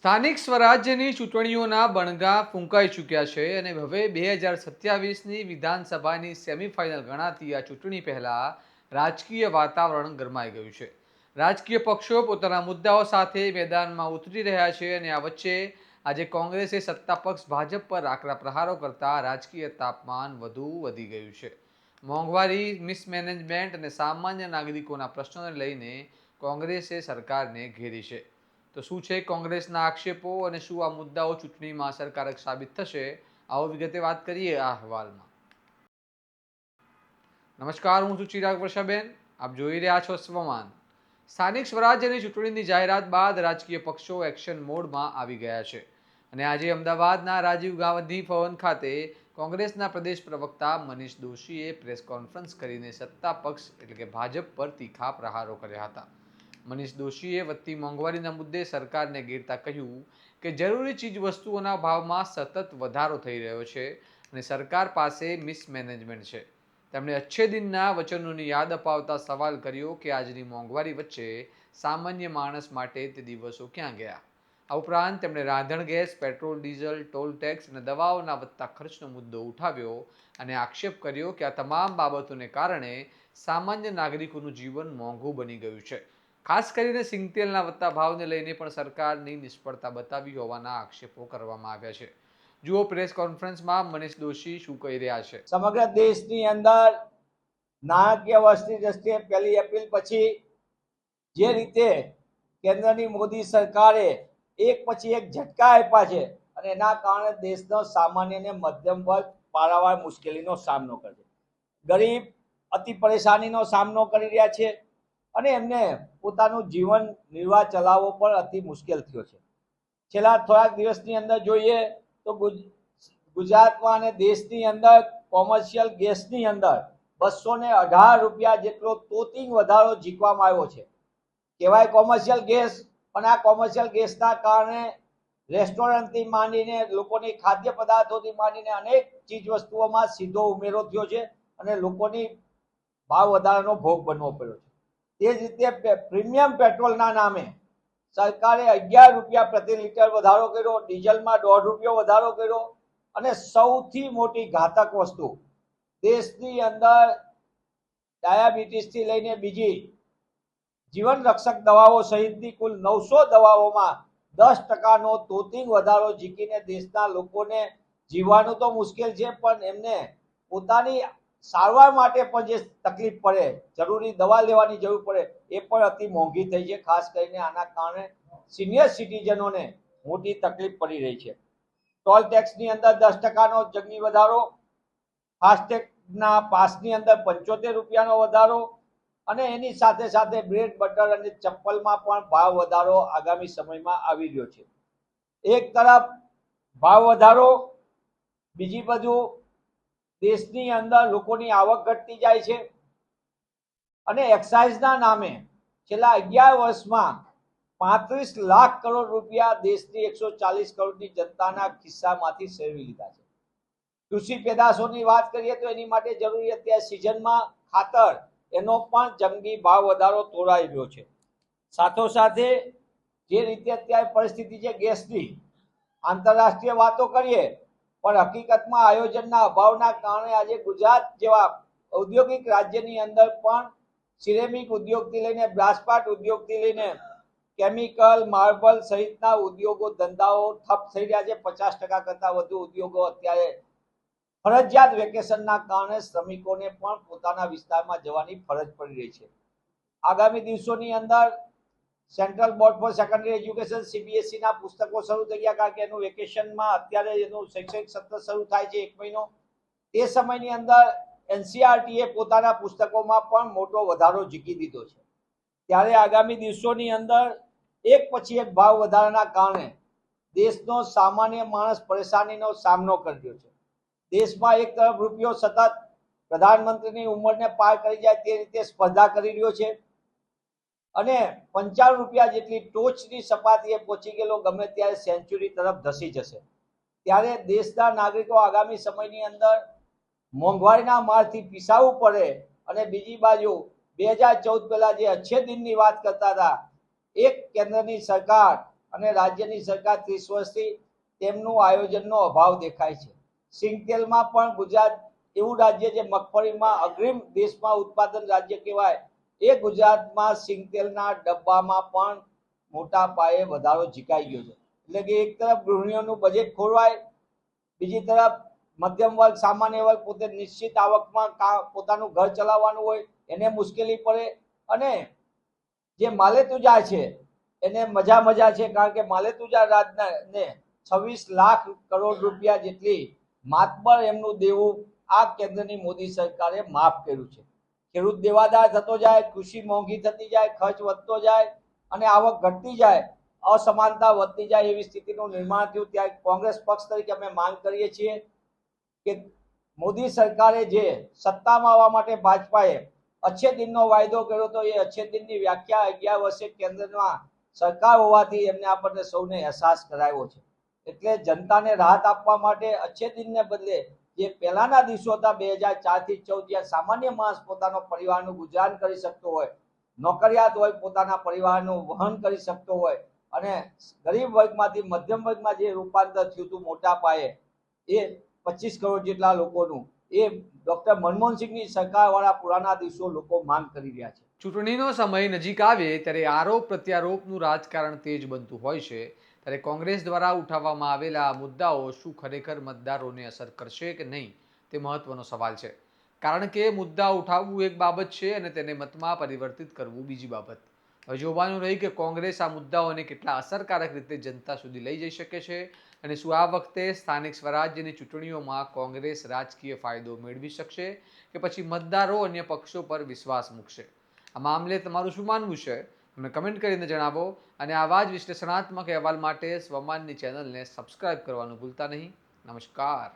સ્થાનિક સ્વરાજ્યની ચૂંટણીઓના બણગા ફૂંકાઈ ચૂક્યા છે અને હવે 2027ની વિધાનસભાની સેમિફાઇનલ ગણાતી આ ચૂંટણી પહેલા રાજકીય વાતાવરણ ગરમાઈ ગયું છે. રાજકીય પક્ષો પોતાના મુદ્દાઓ સાથે મેદાનમાં ઉતરી રહ્યા છે અને આ વચ્ચે આજે કોંગ્રેસે સત્તા પક્ષ ભાજપ પર આકરા પ્રહારો કરતા રાજકીય તાપમાન વધુ વધી ગયું છે. મોંઘવારી, મિસમેનેજમેન્ટ અને સામાન્ય નાગરિકોના પ્રશ્નોને લઈને કોંગ્રેસે સરકારને ઘેરી છે. તો શું છે કોંગ્રેસના આક્ષેપો અને શું આ મુદ્દાઓ ચૂંટણીમાં અસરકારક સાબિત થશે? આવો વિગતે વાત કરીએ આ અહેવાલમાં. નમસ્કાર, હું છું ચિરાગ વર્ષાબેન. આપ જોઈ રહ્યા છો સ્વમાન. સ્થાનિક સ્વરાજ્યની ચૂંટણીની જાહેરાત બાદ રાજકીય પક્ષો એક્શન મોડમાં આવી ગયા છે અને આજે અમદાવાદના રાજીવ ગાંધી ભવન ખાતે કોંગ્રેસના પ્રદેશ પ્રવક્તા મનીષ દોશીએ પ્રેસ કોન્ફરન્સ કરીને સત્તા પક્ષ એટલે કે ભાજપ પર તીખા પ્રહારો કર્યા હતા. મનીષ દોશીએ વધતી મોંઘવારીના મુદ્દે સરકારને ઘેરતા કહ્યું કે જરૂરી ચીજ વસ્તુઓના ભાવમાં સતત વધારો થઈ રહ્યો છે અને સરકાર પાસે મિસમેનેજમેન્ટ છે. તેમણે અચ્છે દિનના વચનોની યાદ અપાવતા સવાલ કર્યો કે આજની મોંઘવારી વચ્ચે સામાન્ય માણસ માટે તે દિવસો ક્યાં ગયા. આ ઉપરાંત તેમણે રાંધણ gas, petrol, diesel, toll tax અને દવાઓના વધતા ખર્ચનો મુદ્દો ઉઠાવ્યો અને આક્ષેપ કર્યો કે આ તમામ બાબતોને કારણે સામાન્ય નાગરિકોનું જીવન મોંઘું બની ગયું છે. ખાસ કરીને સિંગતેલના વધતા ભાવને લઈને પણ સરકારની નિષ્ફળતા બતાવી હોવાના આક્ષેપો કરવામાં આવ્યા છે. જુઓ પ્રેસ કોન્ફરન્સમાં મનીષ દોશી શું કહી રહ્યા છે. સમગ્ર દેશની અંદર નાણાકીય વર્ષની દ્રષ્ટિએ 1 એપ્રિલ પછી જે રીતે કેન્દ્રની મોદી સરકારે એક પછી એક ઝટકા આપ્યા છે અને એના કારણે દેશનો સામાન્ય અને મધ્યમ વર્ગ પારાવાર મુશ્કેલીનો સામનો કરે છે. ગરીબ અતિ પરેશાનીનો સામનો કરી રહ્યા છે અને એમને પોતાનું જીવન નિર્વાહ ચલાવવો પણ અતિ મુશ્કેલ થયો છે. છેલ્લા થોડાક દિવસની અંદર જોઈએ તો ગુજરાતમાં અને દેશની અંદર કોમર્શિયલ ગેસની અંદર 218 રૂપિયા જેટલો તોતિંગ વધારો ઝીકવામાં આવ્યો છે. કહેવાય કોમર્શિયલ ગેસ, પણ આ કોમર્શિયલ ગેસના કારણે રેસ્ટોરન્ટથી માંડીને લોકોની ખાદ્ય પદાર્થોથી માંડીને અનેક ચીજ વસ્તુઓમાં સીધો ઉમેરો થયો છે અને લોકોની ભાવ વધારાનો ભોગ બનવો પડ્યો છે. તે જ રીતે પ્રીમિયમ પેટ્રોલના નામે સરકારે 11 રૂપિયા પ્રતિ લીટર વધારો કર્યો, ડીઝલમાં 1.5 રૂપિયો વધારો કર્યો અને સૌથી મોટી ઘાતક વસ્તુ દેશની અંદર ડાયાબિટીસથી લઈને બીજી જીવન રક્ષક દવાઓ સહિતની કુલ 900 દવાઓમાં 10%નો તોતિંગ વધારો ઝીકીને દેશના લોકોને જીવવાનું તો મુશ્કેલ છે, પણ એમને પોતાની સારવાર માટે પણ જે તકલીફ પડે, જરૂરી દવા લેવાની જરૂર પડે, એ પણ અતિ મોંઘી થઈ છે. ખાસ કરીને આના કારણે સિનિયર સિટીઝનોને મોટી તકલીફ પડી રહી છે. ટોલ ટેક્સની અંદર 10%નો જંગી વધારો, ફાસ્ટેગના પાસની અંદર 75 રૂપિયાનો વધારો અને એની સાથે સાથે બ્રેડ, બટર અને ચપ્પલમાં પણ ભાવ વધારો આગામી સમયમાં આવી રહ્યો છે. એક તરફ ભાવ વધારો, બીજી બાજુ દેશની અંદર લોકોની આવક ઘટતી જાય છે અને એક્સાઇઝના નામે છેલ્લા 11 વર્ષમાં 35 લાખ કરોડ રૂપિયા દેશની 140 કરોડની જનતાના ખિસ્સામાંથી સેવી લીધા છે. કૃષિ પેદાશોની વાત કરીએ તો એની માટે જરૂરી અત્યારે સિઝનમાં ખાતર, એનો પણ જંગી ભાવ વધારો તોડાઈ રહ્યો છે. સાથોસાથે જે રીતે અત્યારે પરિસ્થિતિ છે ગેસની, આંતરરાષ્ટ્રીય વાતો કરીએ પણ હકીકતમાં આયોજનના અભાવના કારણે આજે ગુજરાત જેવા ઔદ્યોગિક રાજ્યની અંદર પણ સિરેમિક ઉદ્યોગથી લઈને બ્રાસપાટ ઉદ્યોગથી લઈને કેમિકલ, માર્બલ સહિતના ઉદ્યોગો ધંધાઓ ઠપ થઈ રહ્યા છે. 50% કરતાં વધુ ઉદ્યોગો અત્યારે ફરજિયાત વેકેશનના કારણે શ્રમિકોને પણ પોતાના વિસ્તારમાં જવાની ફરજ પડી રહી છે. આગામી દિવસોની અંદર central board for secondary education CBSEના પુસ્તકો શરૂ થઈ ગયા, કારણ કે એનું વેકેશનમાં અત્યારે એનું શૈક્ષણિક સત્ર શરૂ થાય છે 1 મહિનો. તે સમયની અંદર NCERTએ પોતાના પુસ્તકોમાં પણ મોટો વધારો ઝીકી દીધો છે. ત્યારે આગામી દિવસોની અંદર એક પછી એક ભાવ વધારાના કારણે દેશનો સામાન્ય માણસ પરેશાનીનો સામનો કરી રહ્યો છે. દેશમાં એક તરફ રૂપિયો સતત પ્રધાનમંત્રીની ઉંમરને પાર કરી જાય તે રીતે સ્પર્ધા કરી રહ્યો છે અને 55 રૂપિયા જેટલી ટોચની સપાટીએ પહોંચી ગયેલો ગમે ત્યારે સેન્ચુરી તરફ ધસી જશે. ત્યારે દેશના નાગરિકો આગામી સમયની અંદર મોંઘવારીના મારથી પીસાવું પડે અને બીજી બાજુ 2014 પહેલા જે અચ્છે દિનની વાત કરતા હતા, એક કેન્દ્રની સરકાર અને રાજ્યની સરકાર 30 વર્ષથી તેમનું આયોજનનો અભાવ દેખાય છે. સિંગતેલમાં પણ ગુજરાત એવું રાજ્ય જે મગફળીમાં અગ્રીમ દેશમાં ઉત્પાદન રાજ્ય કહેવાય, એ ગુજરાતમાં સિંગતેલના ડબ્બામાં પણ મોટા પાયે વધારો ઝીકાઈ ગયો છે. એટલે કે એક તરફ ગૃહિણીઓનું બજેટ ખોરવાય, બીજી તરફ મધ્યમ વર્ગ સામાન્ય વર્ગ પોતે નિશ્ચિત આવકમાં પોતાનું ઘર ચલાવવાનું હોય એને મુશ્કેલી પડે, અને જે માલેતુજા છે એને મજા છે, કારણ કે માલેતુજા રાજને 26 લાખ કરોડ રૂપિયા જેટલી માતબર એમનું દેવું આ કેન્દ્રની મોદી સરકારે માફ કર્યું છે. ખેડૂત દેવાદાર થતો જાય, કૃષિ મોંઘી થતી જાય, ખર્ચ વધતો જાય અને આવક ઘટતી જાય, અસમાનતા વધતી જાય એવી સ્થિતિનું નિર્માણ થયું. ત્યારે કોંગ્રેસ પક્ષ તરીકે અમે માંગ કરીએ છીએ કે મોદી સરકારે જે સત્તામાં આવવા માટે ભાજપાએ અચ્છે દિનનો વાયદો કર્યો હતો, એ અચ્છે દિનની વ્યાખ્યા 11 વર્ષે કેન્દ્રમાં સરકાર હોવાથી એમને આપણને સૌને અહેસાસ કરાવ્યો છે. એટલે જનતાને રાહત આપવા માટે અચ્છે દિનને બદલે જે પહેલાના દિવસો હતા 2004 થી 14, જ્યાં સામાન્ય માણસ પોતાનો પરિવારનું ગુજરાન કરી શકતો હોય, નોકરિયાત હોય પોતાના પરિવારનું વહન કરી શકતો હોય, અને ગરીબ વર્ગમાંથી મધ્યમ વર્ગમાં જે રૂપાંતર થયું હતું મોટા પાયે, એ 25 કરોડ જેટલા લોકોનું, એ ડોક્ટર મનમોહનસિંહની સરકારવાળા પુરાના દિવસો લોકો માંગ કરી રહ્યા છે. ચૂંટણીનો સમય નજીક આવે ત્યારે આરોપ પ્રત્યારોપનું રાજકારણ તેજ બનતું હોય છે. ત્યારે કોંગ્રેસ દ્વારા ઉઠાવવામાં આવેલા આ મુદ્દાઓ શું ખરેખર મતદારોને અસર કરશે કે નહીં, તે મહત્વનો સવાલ છે. કારણ કે મુદ્દા ઉઠાવવું એક બાબત છે અને તેને મતમાં પરિવર્તિત કરવું બીજી બાબત. હવે જોવાનું રહી કે કોંગ્રેસ આ મુદ્દાઓને કેટલા અસરકારક રીતે જનતા સુધી લઈ જઈ શકે છે, અને શું આ વખતે સ્થાનિક સ્વરાજ્યની ચૂંટણીઓમાં કોંગ્રેસ રાજકીય ફાયદો મેળવી શકશે કે પછી મતદારો અન્ય પક્ષો પર વિશ્વાસ મૂકશે. આ મામલે તમારું શું માનવું છે તમે કમેન્ટ કરીને જણાવો, અને આવા જ વિશ્લેષણાત્મક અહેવાલ માટે સ્વમાનની ચેનલને સબસ્ક્રાઇબ કરવાનું ભૂલતા નહીં. નમસ્કાર.